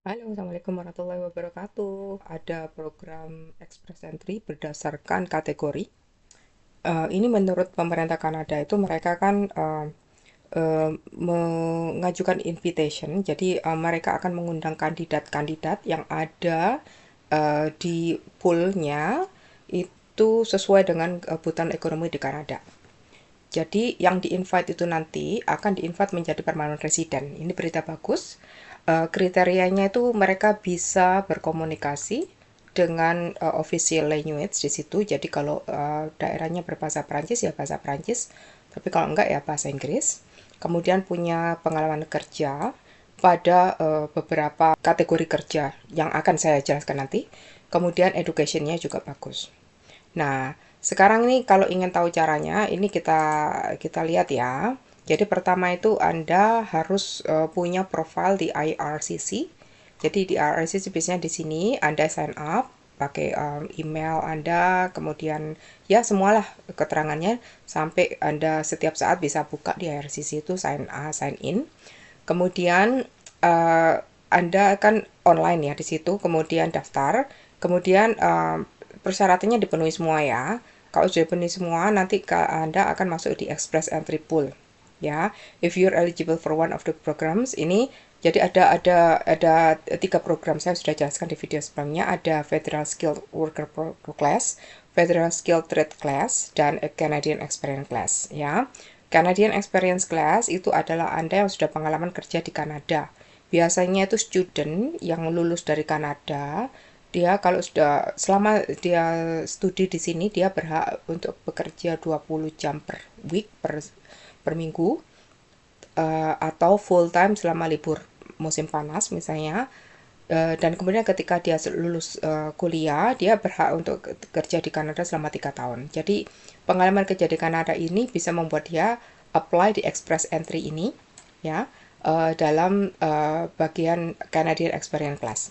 Halo, Assalamualaikum warahmatullahi wabarakatuh. Ada program Express Entry berdasarkan kategori. Ini menurut pemerintah Kanada itu mereka kan mengajukan invitation. Jadi mereka akan mengundang kandidat-kandidat yang ada di poolnya itu sesuai dengan kebutuhan ekonomi di Kanada. Jadi yang di-invite itu nanti akan di-invite menjadi permanent resident. Ini berita bagus. Kriterianya itu mereka bisa berkomunikasi dengan official language di situ. Jadi kalau daerahnya berbahasa Perancis ya bahasa Perancis, tapi kalau enggak ya bahasa Inggris. Kemudian punya pengalaman kerja pada beberapa kategori kerja yang akan saya jelaskan nanti. Kemudian educationnya juga bagus. Nah, sekarang ini kalau ingin tahu caranya, ini kita kita lihat ya. Jadi pertama itu Anda harus punya profil di IRCC. Jadi di IRCC biasanya di sini Anda sign up pakai email Anda, kemudian ya semualah keterangannya sampai Anda setiap saat bisa buka di IRCC itu sign in. Kemudian Anda kan online ya di situ, kemudian daftar, kemudian persyaratannya dipenuhi semua ya. Kalau sudah dipenuhi semua, nanti Anda akan masuk di Express Entry Pool ya. If you're eligible for one of the programs ini, jadi ada tiga program saya sudah jelaskan di video sebelumnya. Ada Federal Skilled Worker Class, Federal Skilled Trade Class, dan Canadian Experience Class ya. Canadian Experience Class itu adalah Anda yang sudah pengalaman kerja di Kanada. Biasanya itu student yang lulus dari Kanada, dia kalau sudah selama dia studi di sini dia berhak untuk bekerja 20 jam per week per minggu, atau full time selama libur musim panas misalnya. Dan kemudian ketika dia lulus kuliah, dia berhak untuk kerja di Kanada selama 3 tahun. Jadi pengalaman kerja di Kanada ini bisa membuat dia apply di Express Entry ini ya, dalam bagian Canadian Experience Class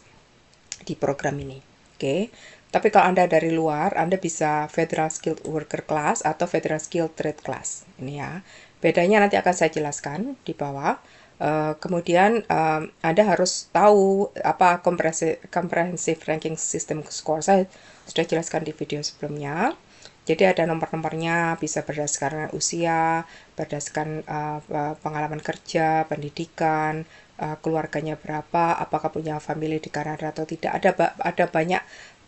di program ini. Oke. Tapi kalau Anda dari luar, Anda bisa Federal Skilled Worker Class atau Federal Skilled Trade Class. Ini ya. Bedanya nanti akan saya jelaskan di bawah. Kemudian Anda harus tahu apa comprehensive ranking system score. Saya sudah jelaskan di video sebelumnya. Jadi ada nomor-nomornya, bisa berdasarkan usia, berdasarkan pengalaman kerja, pendidikan, keluarganya berapa, apakah punya family di Kanada atau tidak. Ada banyak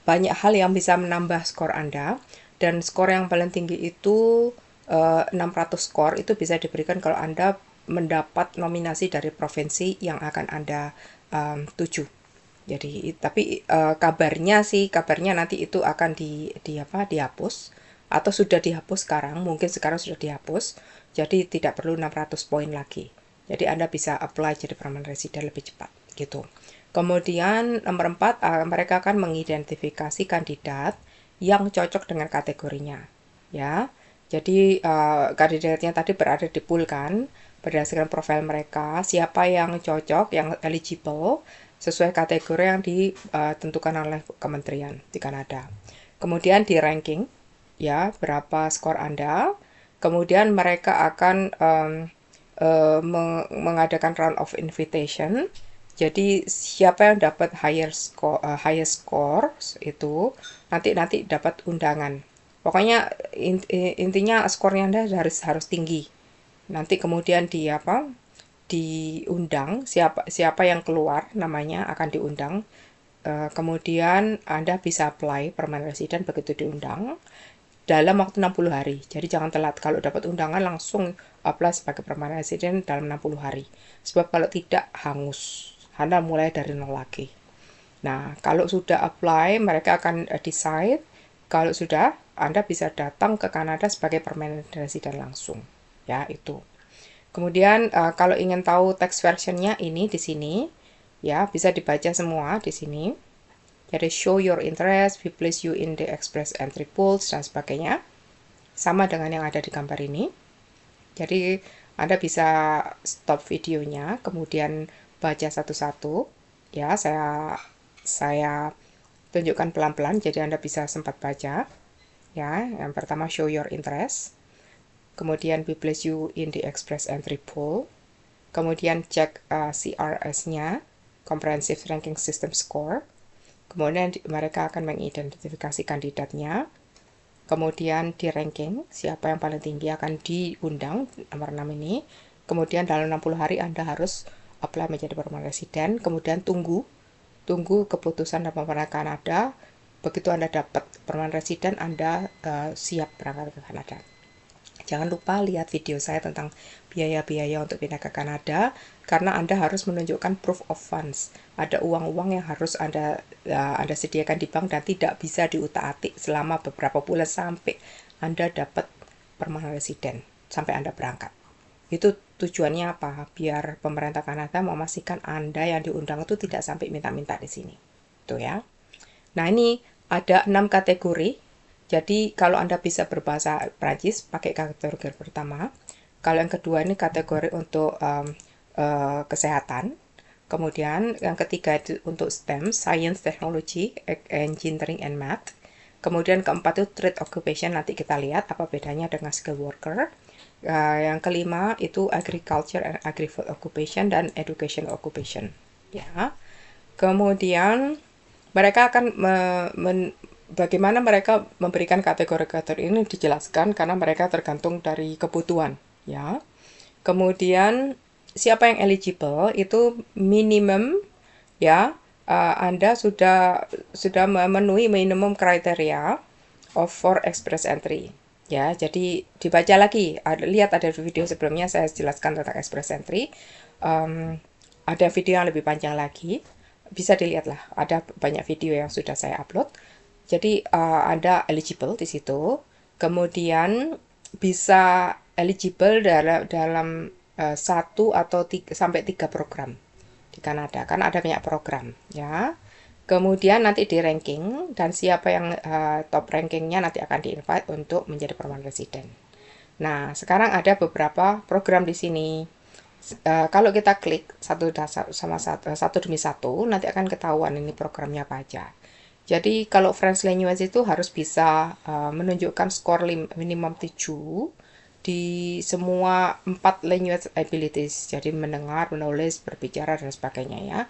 banyak hal yang bisa menambah skor Anda, dan skor yang paling tinggi itu 600 skor itu bisa diberikan kalau Anda mendapat nominasi dari provinsi yang akan Anda tuju. Jadi tapi kabarnya nanti itu akan dihapus atau sudah dihapus sekarang, mungkin sekarang sudah dihapus. Jadi tidak perlu 600 poin lagi. Jadi Anda bisa apply jadi permanent resident lebih cepat gitu. Kemudian nomor 4, mereka akan mengidentifikasi kandidat yang cocok dengan kategorinya. Ya. Jadi kandidatnya tadi berada di pool kan, berdasarkan profil mereka, siapa yang cocok, yang eligible sesuai kategori yang ditentukan oleh kementerian di Kanada. Kemudian di ranking ya, berapa skor Anda. Kemudian mereka akan mengadakan round of invitation. Jadi siapa yang dapat highest score itu nanti dapat undangan. Pokoknya intinya skornya Anda harus tinggi. Nanti kemudian diundang, siapa yang keluar namanya akan diundang. Kemudian Anda bisa apply permanent resident begitu diundang dalam waktu 60 hari. Jadi jangan telat. Kalau dapat undangan langsung apply sebagai permanent resident dalam 60 hari. Sebab kalau tidak hangus. Anda mulai dari nol lagi. Nah, kalau sudah apply, mereka akan decide. Kalau sudah, Anda bisa datang ke Kanada sebagai permanent resident langsung. Ya, itu. Kemudian kalau ingin tahu text versionnya ini di sini, ya bisa dibaca semua di sini. Jadi show your interest, we place you in the express entry pools dan sebagainya. Sama dengan yang ada di gambar ini. Jadi Anda bisa stop videonya, kemudian baca satu-satu. Ya, saya tunjukkan pelan-pelan jadi Anda bisa sempat baca. Ya, yang pertama show your interest. Kemudian we place you in the express entry pool. Kemudian cek CRS-nya. Comprehensive Ranking System Score. Kemudian mereka akan mengidentifikasi kandidatnya. Kemudian di ranking, siapa yang paling tinggi akan diundang, nomor 6 ini. Kemudian dalam 60 hari Anda harus apply menjadi permanent resident. Kemudian tunggu keputusan dan pemerintah Kanada. Begitu Anda dapat permanent resident, Anda siap berangkat ke Kanada. Jangan lupa lihat video saya tentang biaya-biaya untuk pindah ke Kanada, karena Anda harus menunjukkan proof of funds. Ada uang-uang yang harus Anda sediakan di bank dan tidak bisa diutak-atik selama beberapa bulan sampai Anda dapat permanent resident, sampai Anda berangkat. Itu tujuannya apa? Biar pemerintah Kanada memastikan Anda yang diundang itu tidak sampai minta-minta di sini. Itu ya. Nah, ini ada 6 kategori. Jadi kalau Anda bisa berbahasa Prancis, pakai kategori pertama. Kalau yang kedua ini kategori untuk kesehatan. Kemudian yang ketiga itu untuk STEM, Science, Technology, Engineering, and Math. Kemudian keempat itu Trade Occupation, nanti kita lihat apa bedanya dengan Skill Worker. Yang kelima itu Agriculture and Agri-Food Occupation dan Education Occupation. Ya. Kemudian mereka akan bagaimana mereka memberikan kategori-kategori ini dijelaskan karena mereka tergantung dari kebutuhan, ya. Kemudian siapa yang eligible itu minimum, ya. Anda sudah memenuhi minimum kriteria for express entry. Ya, jadi dibaca lagi. Lihat ada video sebelumnya saya jelaskan tentang express entry. Ada video yang lebih panjang lagi. Bisa dilihat lah, ada banyak video yang sudah saya upload. Jadi Anda eligible di situ. Kemudian bisa eligible dalam 1 atau sampai 3 program di Kanada. Kan ada banyak program, ya. Kemudian nanti di ranking, dan siapa yang top rankingnya nanti akan di-invite untuk menjadi permanent resident. Nah, sekarang ada beberapa program di sini. Kalau kita klik satu demi satu, nanti akan ketahuan ini programnya apa aja. Jadi kalau French language itu harus bisa menunjukkan skor minimum 7 di semua 4 language abilities. Jadi mendengar, menulis, berbicara, dan sebagainya ya.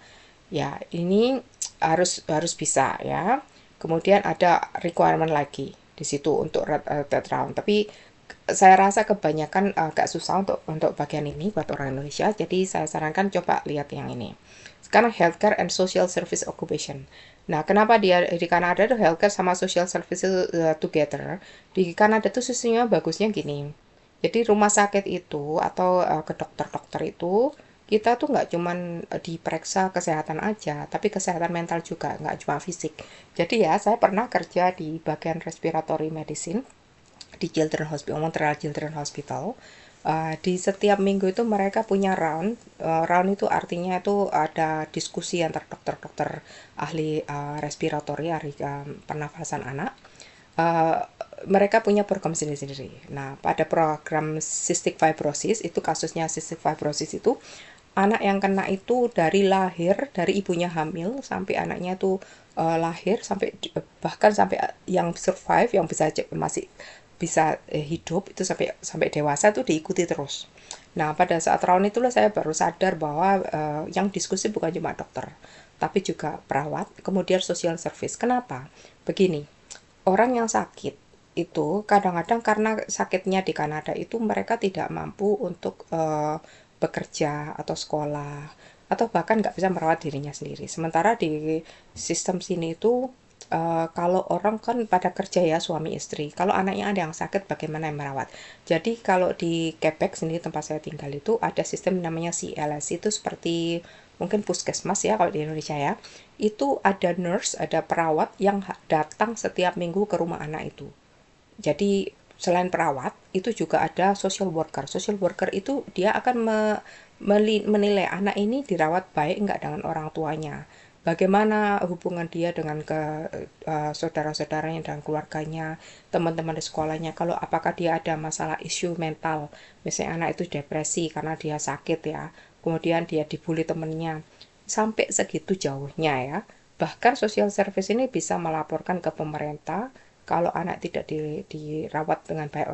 Ya, ini harus bisa ya. Kemudian ada requirement lagi di situ untuk third round. Tapi saya rasa kebanyakan agak susah untuk bagian ini buat orang Indonesia. Jadi saya sarankan coba lihat yang ini. Sekarang healthcare and social service occupation. Nah, kenapa di Kanada itu healthcare sama social service together? Di Kanada itu sesungguhnya bagusnya gini. Jadi rumah sakit itu atau ke dokter-dokter itu kita tuh nggak cuman diperiksa kesehatan aja, tapi kesehatan mental juga, nggak cuma fisik. Jadi ya, saya pernah kerja di bagian respiratory medicine di Children's Hospital, Montreal Children's Hospital. Di setiap minggu itu mereka punya round. Round itu artinya itu ada diskusi antar dokter-dokter ahli respiratori, ahli pernafasan anak. Mereka punya program sendiri-sendiri. Nah, pada program cystic fibrosis, itu kasusnya cystic fibrosis itu, anak yang kena itu dari lahir, dari ibunya hamil, sampai anaknya itu lahir, sampai bahkan sampai yang survive, yang masih bisa hidup, itu sampai dewasa itu diikuti terus. Nah, pada saat round itulah saya baru sadar bahwa yang diskusi bukan cuma dokter, tapi juga perawat, kemudian social service. Kenapa? Begini, orang yang sakit itu kadang-kadang karena sakitnya di Kanada itu mereka tidak mampu untuk bekerja atau sekolah, atau bahkan nggak bisa merawat dirinya sendiri. Sementara di sistem sini itu kalau orang kan pada kerja ya, suami istri. Kalau anaknya ada yang sakit, bagaimana yang merawat? Jadi kalau di Quebec sendiri tempat saya tinggal itu ada sistem namanya CLS, itu seperti mungkin puskesmas ya kalau di Indonesia ya. Itu ada nurse, ada perawat yang datang setiap minggu ke rumah anak itu. Jadi selain perawat, itu juga ada social worker. Social worker itu dia akan menilai anak ini dirawat baik enggak dengan orang tuanya. Bagaimana hubungan dia dengan saudara-saudaranya dan keluarganya, teman-teman di sekolahnya. Kalau apakah dia ada masalah isu mental, misalnya anak itu depresi karena dia sakit ya, kemudian dia dibully temannya, sampai segitu jauhnya ya. Bahkan social service ini bisa melaporkan ke pemerintah kalau anak tidak dirawat dengan baik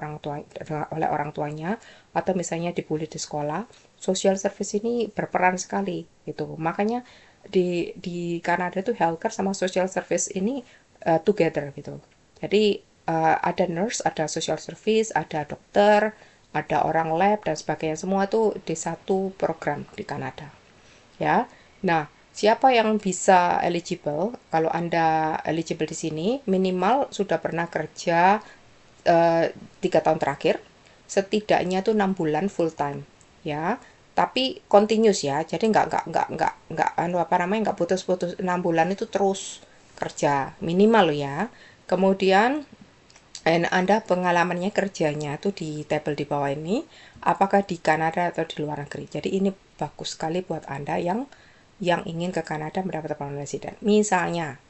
oleh orang tuanya, atau misalnya dibully di sekolah. Social service ini berperan sekali gitu. Makanya di Kanada tuh healthcare sama social service ini together gitu. Jadi ada nurse, ada social service, ada dokter, ada orang lab dan sebagainya, semua tuh di satu program di Kanada. Ya. Nah, siapa yang bisa eligible? Kalau Anda eligible di sini, minimal sudah pernah kerja 3 tahun terakhir, setidaknya tuh 6 bulan full time, ya. Tapi continuous ya, jadi nggak anu apa namanya nggak putus-putus 6 bulan itu terus kerja minimal loh ya. Kemudian Anda pengalamannya kerjanya tuh di tabel di bawah ini, apakah di Kanada atau di luar negeri. Jadi ini bagus sekali buat Anda yang ingin ke Kanada mendapat permanent resident. Misalnya,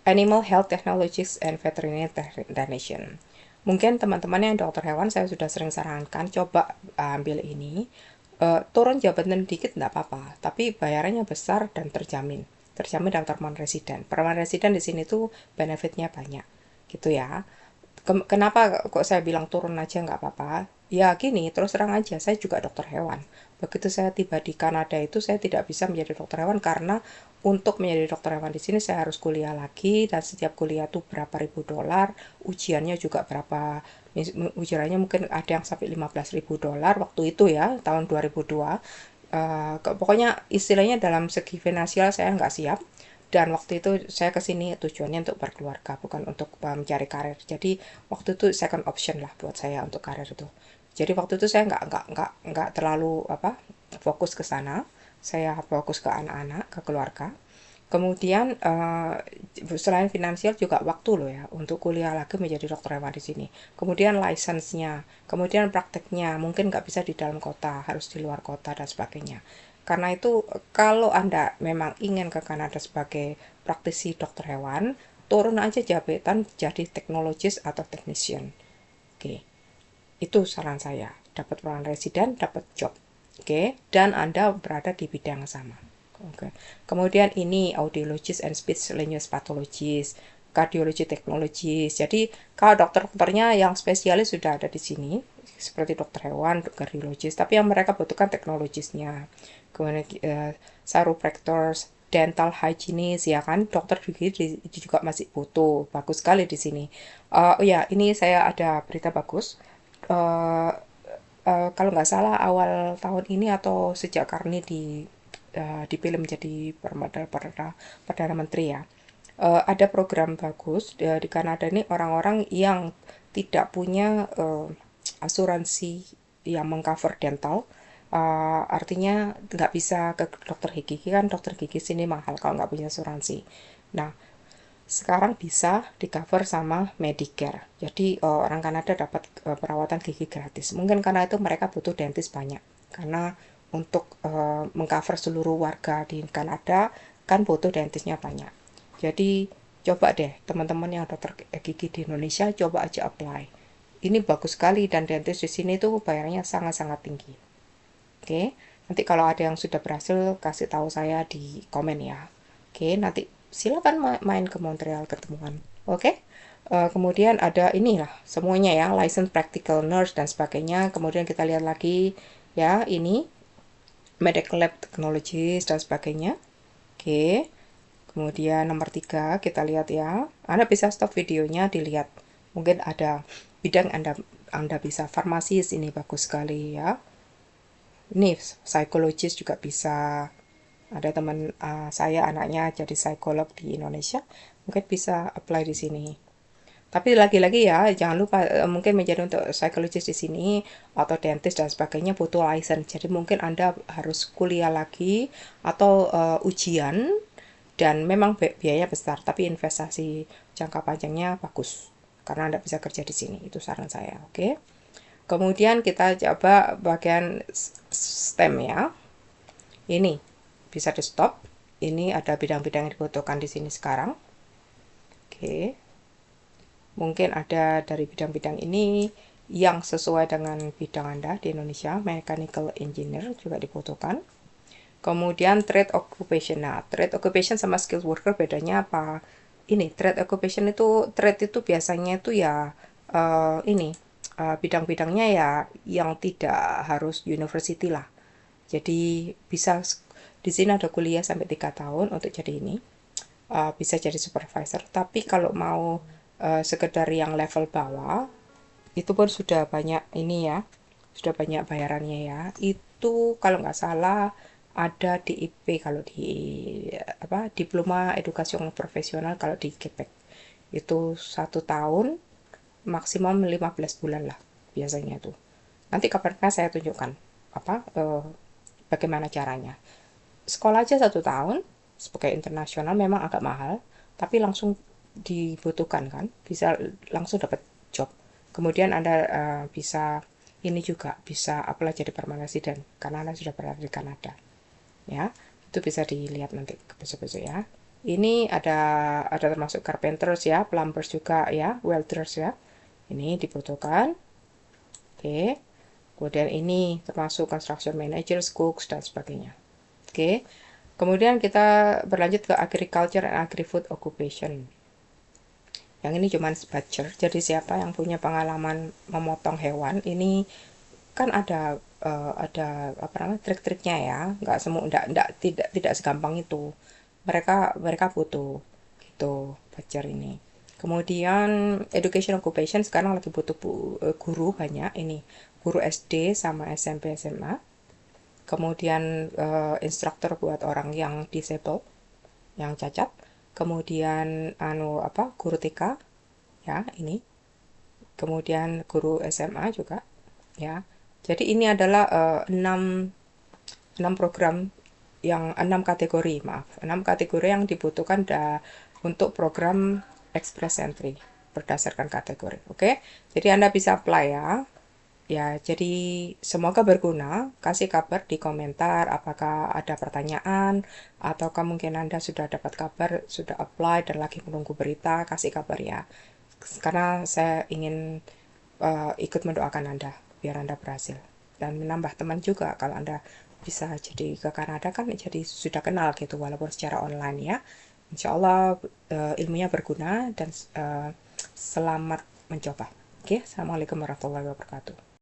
Animal Health Technologies and Veterinary Technician. Mungkin teman-teman yang dokter hewan saya sudah sering sarankan coba ambil ini. Turun jabatan dikit nggak apa-apa, tapi bayarannya besar dan terjamin. Terjamin daftar permanent resident. Permanent resident di sini tuh benefitnya banyak, gitu ya. Kenapa kok saya bilang turun aja nggak apa-apa? Ya gini, terus terang aja, saya juga dokter hewan. Begitu saya tiba di Kanada itu, saya tidak bisa menjadi dokter hewan karena untuk menjadi dokter hewan di sini saya harus kuliah lagi, dan setiap kuliah tuh berapa ribu dolar, ujiannya juga berapa, ujiannya mungkin ada yang sampai 15.000 dolar waktu itu ya, tahun 2002. Pokoknya istilahnya dalam segi finansial saya nggak siap, dan waktu itu saya kesini tujuannya untuk berkeluarga, bukan untuk mencari karir. Jadi waktu itu second option lah buat saya untuk karir itu. Jadi waktu itu saya nggak terlalu apa fokus ke sana. Saya fokus ke anak-anak, ke keluarga. Kemudian selain finansial juga waktu loh ya untuk kuliah lagi menjadi dokter hewan di sini. Kemudian license-nya, kemudian prakteknya mungkin nggak bisa di dalam kota, harus di luar kota dan sebagainya. Karena itu kalau Anda memang ingin ke Kanada sebagai praktisi dokter hewan, turun aja jabatan jadi teknologis atau technician. Oke, itu saran saya. Dapat peran residen, dapat job. Oke, dan Anda berada di bidang yang sama. Oke. Kemudian ini audiologist and speech language pathologist, cardiology technologist. Jadi kalau dokter-dokternya yang spesialis sudah ada di sini, seperti dokter hewan, cardiologist, tapi yang mereka butuhkan teknologisnya. Kemudian chiropractors, dental hygienist, ya kan, dokter gigi juga masih butuh, bagus sekali di sini. Oh ya, ini saya ada berita bagus. Uh, kalau nggak salah awal tahun ini atau sejak Karni dipilih menjadi perdana menteri ya. Ada program bagus di Kanada ini, orang-orang yang tidak punya asuransi yang mengcover dental, artinya nggak bisa ke dokter gigi, kan dokter gigi sini mahal kalau nggak punya asuransi. Nah, sekarang bisa di cover sama Medicare. Jadi orang Kanada dapat perawatan gigi gratis. Mungkin karena itu mereka butuh dentis banyak. Karena untuk mengcover seluruh warga di Kanada kan butuh dentisnya banyak. Jadi coba deh teman-teman yang dokter gigi di Indonesia coba aja apply. Ini bagus sekali dan dentis di sini tuh bayarnya sangat-sangat tinggi. Oke, nanti kalau ada yang sudah berhasil kasih tahu saya di komen ya. Oke, nanti silakan main ke Montreal ketemuan. Oke. Kemudian ada inilah semuanya ya, license practical nurse dan sebagainya. Kemudian kita lihat lagi ya, ini medical lab technologies dan sebagainya. Oke. Kemudian nomor 3 kita lihat ya. Anda bisa stop videonya dilihat. Mungkin ada bidang Anda bisa. Farmasis ini bagus sekali ya. Ini psikologis juga bisa. Ada teman saya anaknya jadi psikolog di Indonesia, mungkin bisa apply di sini. Tapi lagi-lagi ya, jangan lupa mungkin menjadi untuk psikologis di sini atau dentist dan sebagainya butuh license. Jadi mungkin Anda harus kuliah lagi atau ujian, dan memang biaya besar, tapi investasi jangka panjangnya bagus karena Anda bisa kerja di sini. Itu saran saya, oke? Kemudian kita coba bagian STEM ya. Ini bisa di stop. Ini ada bidang-bidang yang dibutuhkan di sini sekarang. Oke. Mungkin ada dari bidang-bidang ini yang sesuai dengan bidang Anda di Indonesia. Mechanical engineer juga dibutuhkan. Kemudian trade occupation. Nah, trade occupation sama skilled worker bedanya apa? Ini trade occupation itu, trade itu biasanya itu ya ini bidang-bidangnya ya yang tidak harus university lah. Jadi bisa Di sini ada kuliah sampai 3 tahun untuk jadi ini. Bisa jadi supervisor. Tapi kalau mau sekedar yang level bawah, itu pun sudah banyak ini ya, sudah banyak bayarannya ya. Itu kalau nggak salah ada DIP kalau di apa Diploma Edukasional Profesional kalau di Quebec. Itu 1 tahun maksimum 15 bulan lah biasanya tuh. Nanti kapan-kapan saya tunjukkan apa bagaimana caranya. Sekolah aja 1 tahun sebagai internasional memang agak mahal, tapi langsung dibutuhkan kan, bisa langsung dapat job. Kemudian Anda bisa ini juga bisa apply jadi permanent resident karena Anda sudah berada di Kanada. Ya, itu bisa dilihat nanti besok-besok ya. Ini ada termasuk carpenters ya, plumbers juga ya, welders ya. Ini dibutuhkan. Oke. Kemudian ini termasuk construction managers, cooks dan sebagainya. Oke. Kemudian kita berlanjut ke agriculture and agri-food occupation. Yang ini cuma butcher. Jadi siapa yang punya pengalaman memotong hewan, ini kan ada apa namanya trik-triknya ya. Nggak semua enggak tidak segampang itu. Mereka butuh gitu butcher ini. Kemudian education occupation sekarang lagi butuh guru banyak ini. Guru SD sama SMP SMA. Kemudian instruktur buat orang yang disable, yang cacat. Kemudian guru TK ya ini. Kemudian guru SMA juga ya. Jadi ini adalah 6 program yang 6 kategori, maaf. 6 kategori yang dibutuhkan untuk program express entry berdasarkan kategori. Oke. Jadi Anda bisa apply ya. Ya, jadi semoga berguna. Kasih kabar di komentar apakah ada pertanyaan ataukah mungkin Anda sudah dapat kabar, sudah apply dan lagi menunggu berita, kasih kabar ya. Karena saya ingin ikut mendoakan Anda biar Anda berhasil dan menambah teman juga kalau Anda bisa jadi ke Kanada kan jadi sudah kenal gitu walaupun secara online ya. Insya Allah ilmunya berguna dan selamat mencoba. Oke, Assalamualaikum warahmatullahi wabarakatuh.